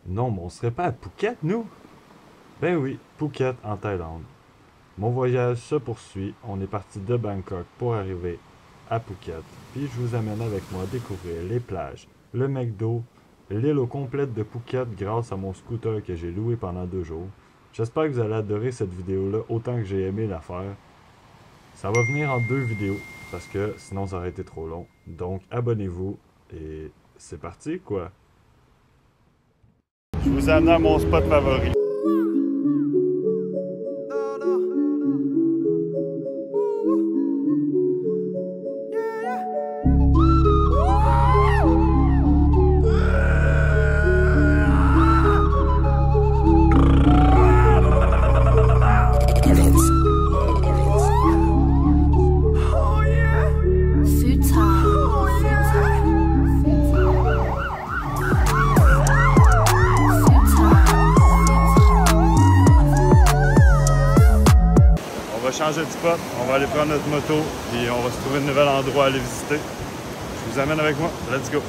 Non, mais on serait pas à Phuket, nous? Ben oui, Phuket, en Thaïlande. Mon voyage se poursuit. On est parti de Bangkok pour arriver à Phuket. Puis je vous amène avec moi découvrir les plages, le McDo, l'île au complète de Phuket grâce à mon scooter que j'ai loué pendant 2 jours. J'espère que vous allez adorer cette vidéo-là autant que j'ai aimé la faire. Ça va venir en 2 vidéos parce que sinon ça aurait été trop long. Donc abonnez-vous et c'est parti quoi. Je vous amène à mon spot favori. On va changer de spot, on va aller prendre notre moto et on va se trouver un nouvel endroit à aller visiter. Je vous amène avec moi, let's go!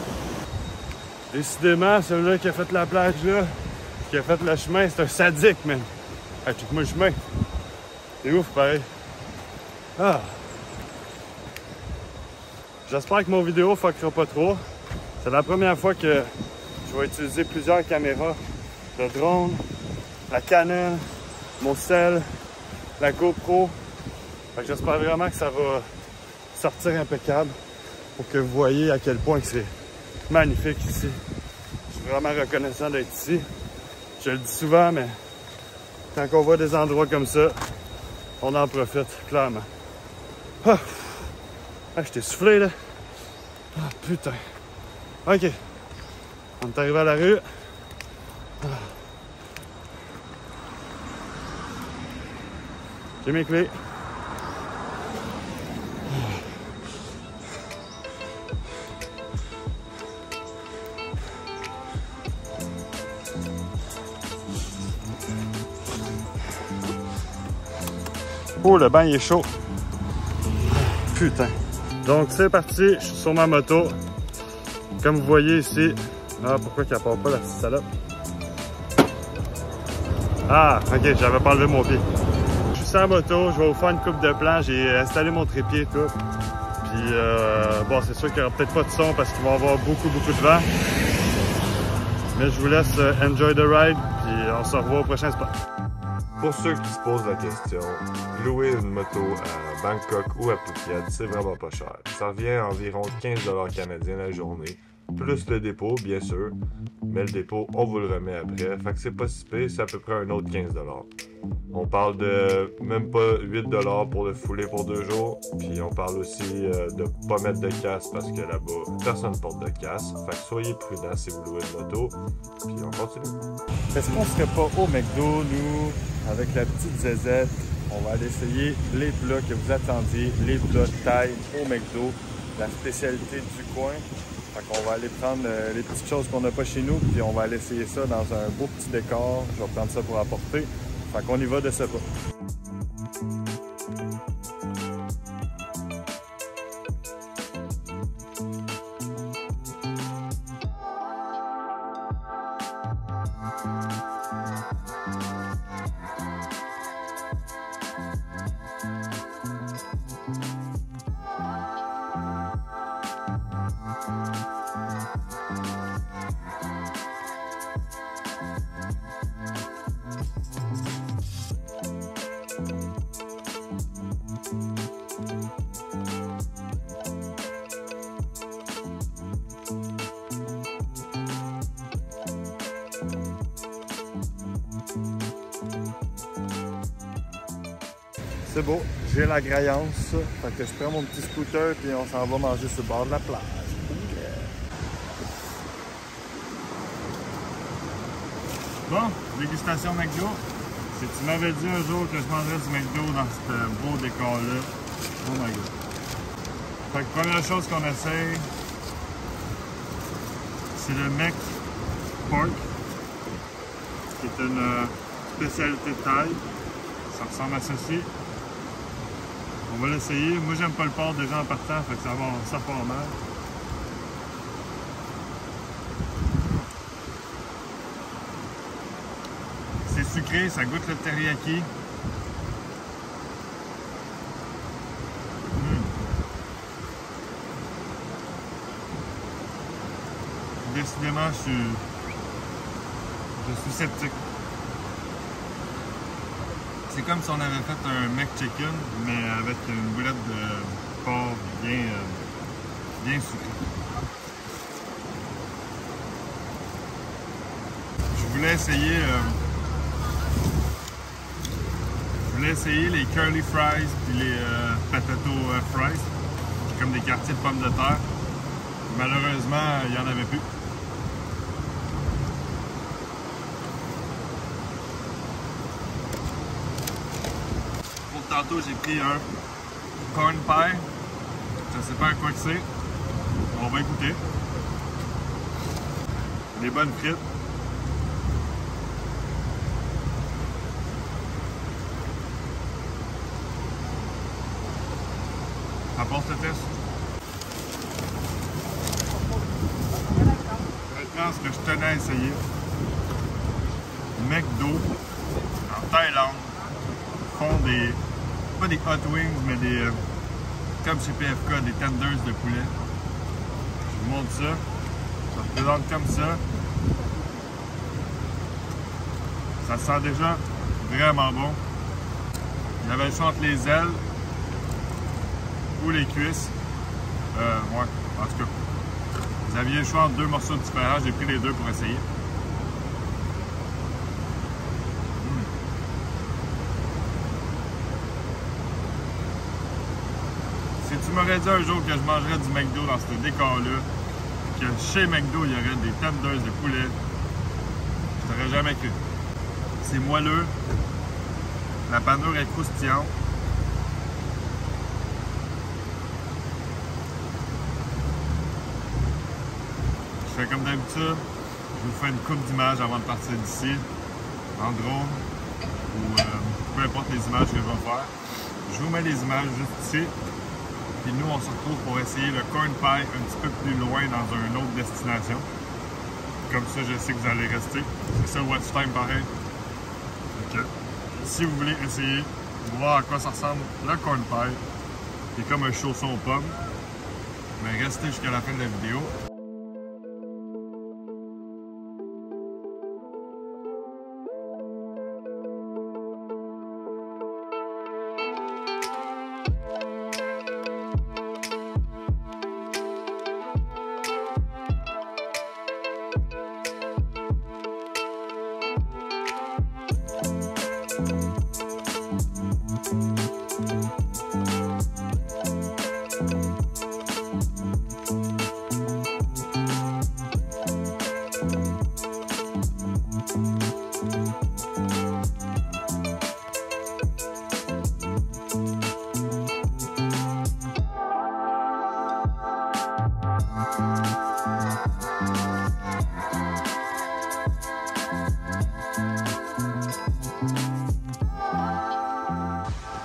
Décidément, celui-là qui a fait la plage là, qui a fait le chemin, c'est un sadique, man! Hey, check-moi le chemin! C'est ouf, pareil! Ah! J'espère que mon vidéo fuckera pas trop. C'est la première fois que je vais utiliser plusieurs caméras. Le drone, la Canon, mon cell, la GoPro. J'espère vraiment que ça va sortir impeccable pour que vous voyez à quel point c'est magnifique ici. Je suis vraiment reconnaissant d'être ici. Je le dis souvent, mais quand on voit des endroits comme ça, on en profite, clairement. Ah, je t'ai soufflé, là. Ah, putain. OK. On est arrivé à la rue. Ah. J'ai mes clés. Oh, le bain il est chaud. Putain. Donc c'est parti, je suis sur ma moto. Comme vous voyez ici. Ah, pourquoi qu'elle part pas la petite salope? Ah, ok, j'avais pas enlevé mon pied. Je suis sur la moto, je vais vous faire une coupe de plan. J'ai installé mon trépied tout. Puis bon, c'est sûr qu'il n'y aura peut-être pas de son parce qu'il va y avoir beaucoup de vent. Mais je vous laisse enjoy the ride. Puis on se revoit au prochain spot. Pour ceux qui se posent la question, louer une moto à Bangkok ou à Phuket, c'est vraiment pas cher. Ça revient à environ 15 $ canadiens la journée, plus le dépôt, bien sûr. Mais le dépôt, on vous le remet après. Fait que c'est pas si pire, c'est à peu près un autre 15 $. On parle de même pas 8 $ pour le fouler pour 2 jours. Puis on parle aussi de pas mettre de casse parce que là-bas, personne porte de casse. Fait que soyez prudents si vous louez une moto. Puis on continue. Est-ce qu'on serait pas au McDo, nous, avec la petite zézette? On va aller essayer les plats que vous attendiez, les plats thaï au McDo, la spécialité du coin. Fait qu'on va aller prendre les petites choses qu'on n'a pas chez nous, puis on va aller essayer ça dans un beau petit décor. Je vais prendre ça pour apporter. Fait qu'on y va de ce pas. C'est beau, j'ai la graillance, fait que je prends mon petit scooter puis on s'en va manger sur le bord de la plage. Yeah. Bon, dégustation McDo. Si tu m'avais dit un jour que je mangerais du McDo dans ce beau décor-là, oh my god. Fait que première chose qu'on essaye, c'est le Mec Pork, qui est une spécialité thaï. Ça ressemble à ceci. On va l'essayer. Moi, j'aime pas le porc déjà en partant, fait que ça part mal. C'est sucré, ça goûte le teriyaki. Décidément, je suis sceptique. C'est comme si on avait fait un McChicken, mais avec une boulette de porc bien sucrée. Je voulais essayer les curly fries et les potato fries, comme des quartiers de pommes de terre. Malheureusement, il n'y en avait plus. Pour tantôt, j'ai pris un corn pie. Je ne sais pas à quoi que c'est. On va écouter. Des bonnes frites. Ça passe le test. Maintenant, ce que je tenais à essayer, McDo en Thaïlande font des, pas des hot wings, mais des, comme chez PFK, des tenders de poulet. Je vous montre ça. Ça se présente comme ça. Ça sent déjà vraiment bon. Il y avait le choix entre les ailes ou les cuisses. Ouais, en tout cas. Vous aviez le choix entre deux morceaux différents. J'ai pris les deux pour essayer. Si tu m'aurais dit un jour que je mangerais du McDo dans ce décor-là, que chez McDo, il y aurait des tenders de poulet, je t'aurais jamais cru. C'est moelleux. La panure est croustillante. Je fais comme d'habitude, je vous fais une coupe d'images avant de partir d'ici, en drone, ou peu importe les images que je vais faire. Je vous mets les images juste ici, puis nous on se retrouve pour essayer le corn pie un petit peu plus loin dans une autre destination. Comme ça, je sais que vous allez rester. C'est ça le watch time pareil. Donc, si vous voulez essayer, voir à quoi ça ressemble le corn pie, c'est comme un chausson aux pommes, mais restez jusqu'à la fin de la vidéo.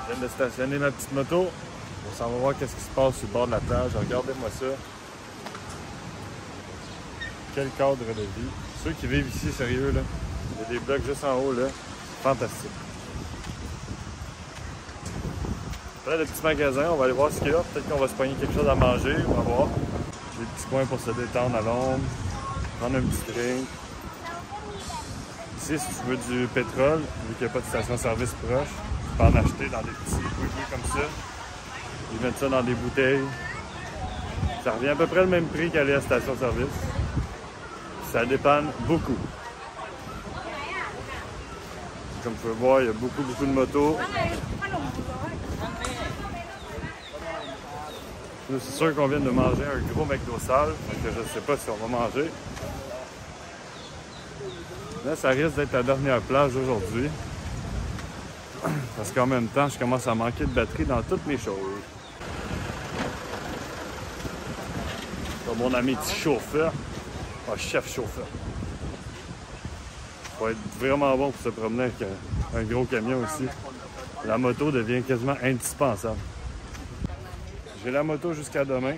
Je viens de stationner ma petite moto. On s'en va voir qu'est-ce qui se passe sur le bord de la plage. Regardez-moi ça. Quel cadre de vie. Ceux qui vivent ici, sérieux, là. Il y a des blocs juste en haut, là. Fantastique. Plein de petits magasins. On va aller voir ce qu'il y a. Peut-être qu'on va se pogner quelque chose à manger. On va voir. J'ai des petits coins pour se détendre à l'ombre. Prendre un petit drink. Ici, si tu veux du pétrole, vu qu'il n'y a pas de station-service proche, tu peux en acheter dans des petits bouteilles comme ça. Ils mettent ça dans des bouteilles. Ça revient à peu près le même prix qu'aller à la station-service. Ça dépanne beaucoup. Comme vous pouvez voir, il y a beaucoup de motos. Nous, c'est sûr qu'on vient de manger un gros McDo sale, donc je ne sais pas si on va manger. Là, ça risque d'être la dernière plage aujourd'hui. Parce qu'en même temps, je commence à manquer de batterie dans toutes mes choses. Mon ami petit chauffeur. Ah, chef chauffeur. Ça va être vraiment bon pour se promener avec un gros camion aussi. La moto devient quasiment indispensable. J'ai la moto jusqu'à demain.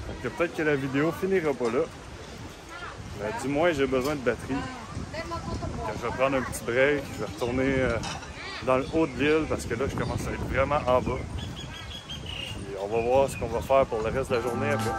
Donc peut-être que la vidéo finira pas là. Mais du moins, j'ai besoin de batterie. que je vais prendre un petit break, je vais retourner dans le haut de l'île parce que là, je commence à être vraiment en bas. Puis on va voir ce qu'on va faire pour le reste de la journée après.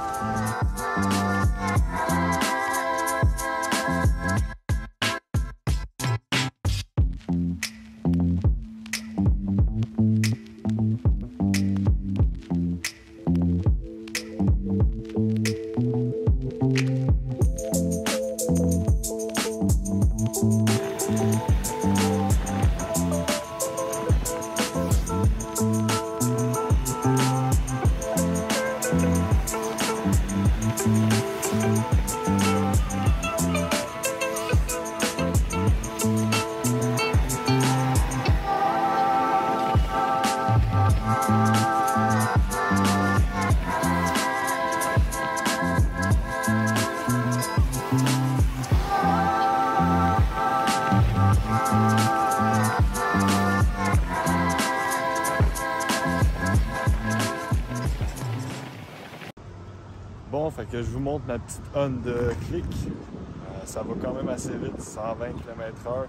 Bon, fait que je vous montre ma petite Honda Click. Ça va quand même assez vite, 120 km/h.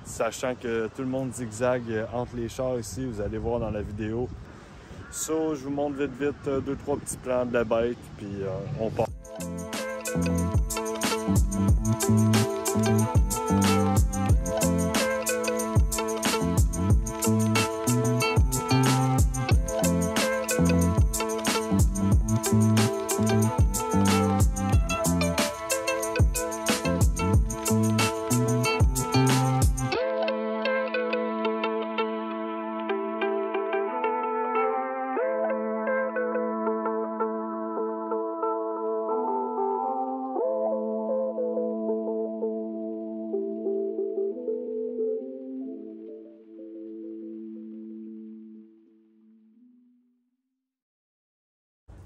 Sachant que tout le monde zigzague entre les chars ici, vous allez voir dans la vidéo. So, je vous montre vite, 2-3 petits plans de la bête, puis on part.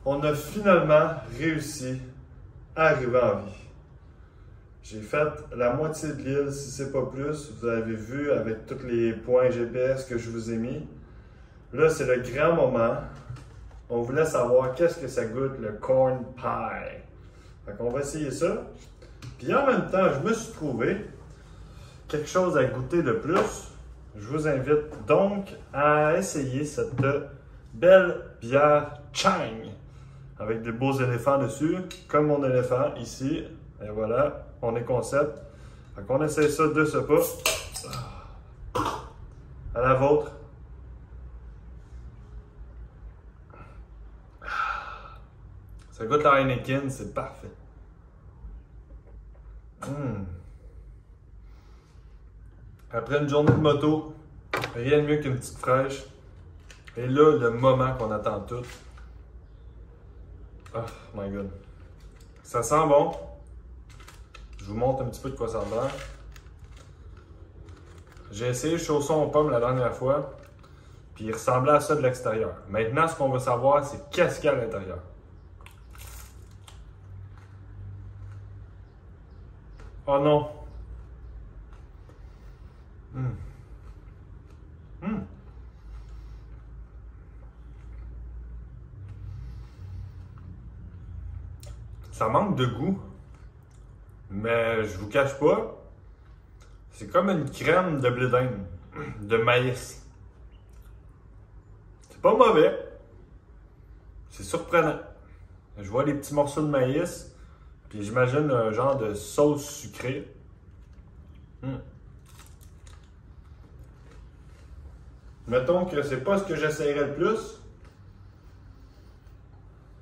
On a finalement réussi à arriver en vie. J'ai fait la moitié de l'île, si c'est pas plus. Vous avez vu avec tous les points GPS que je vous ai mis. Là, c'est le grand moment. On voulait savoir qu'est-ce que ça goûte, le corn pie. Fait qu'on va essayer ça. Puis en même temps, je me suis trouvé quelque chose à goûter de plus. Je vous invite donc à essayer cette belle bière Chang avec des beaux éléphants dessus, comme mon éléphant ici. Et voilà, on est concept. Fait qu'on essaie ça de ce pas. À la vôtre. Ça goûte la Heineken, c'est parfait. Après une journée de moto, rien de mieux qu'une petite fraîche. Et là, le moment qu'on attend tous. Oh my god. Ça sent bon. Je vous montre un petit peu de quoi ça a l'air. J'ai essayé le chausson aux pommes la dernière fois. Puis il ressemblait à ça de l'extérieur. Maintenant, ce qu'on veut savoir, c'est qu'est-ce qu'il y a à l'intérieur. Oh non. Ça manque de goût, mais je vous cache pas, c'est comme une crème de blé d'Inde, de maïs. C'est pas mauvais, c'est surprenant. Je vois les petits morceaux de maïs, puis j'imagine un genre de sauce sucrée. Mettons que c'est pas ce que j'essayerais le plus,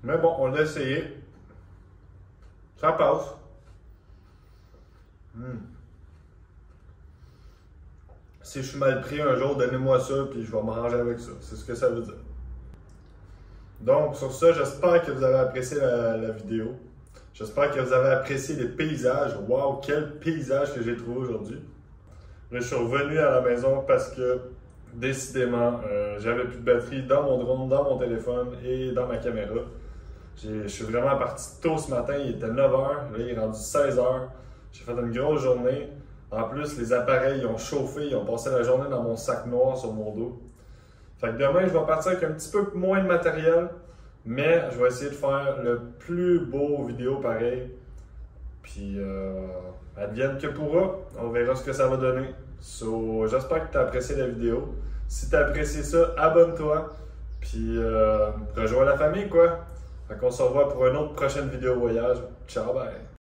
mais bon, on l'a essayé. Ça passe. Si je suis mal pris un jour, donnez-moi ça, puis je vais m'arranger avec ça. C'est ce que ça veut dire. Donc, sur ça, j'espère que vous avez apprécié la vidéo. J'espère que vous avez apprécié les paysages. Wow, quel paysage que j'ai trouvé aujourd'hui. Là, je suis revenu à la maison parce que, décidément, j'avais plus de batterie dans mon drone, dans mon téléphone et dans ma caméra. Je suis vraiment parti tôt ce matin, il était 9h, là il est rendu 16h. J'ai fait une grosse journée. En plus, les appareils ils ont chauffé, ils ont passé la journée dans mon sac noir sur mon dos. Fait que demain, je vais partir avec un petit peu moins de matériel, mais je vais essayer de faire le plus beau vidéo pareil Puis, advienne que pourra. On verra ce que ça va donner. So, j'espère que tu as apprécié la vidéo. Si tu as apprécié ça, abonne-toi. Puis, rejoins la famille, quoi. Fait qu'on se revoit pour une autre prochaine vidéo voyage. Ciao, bye!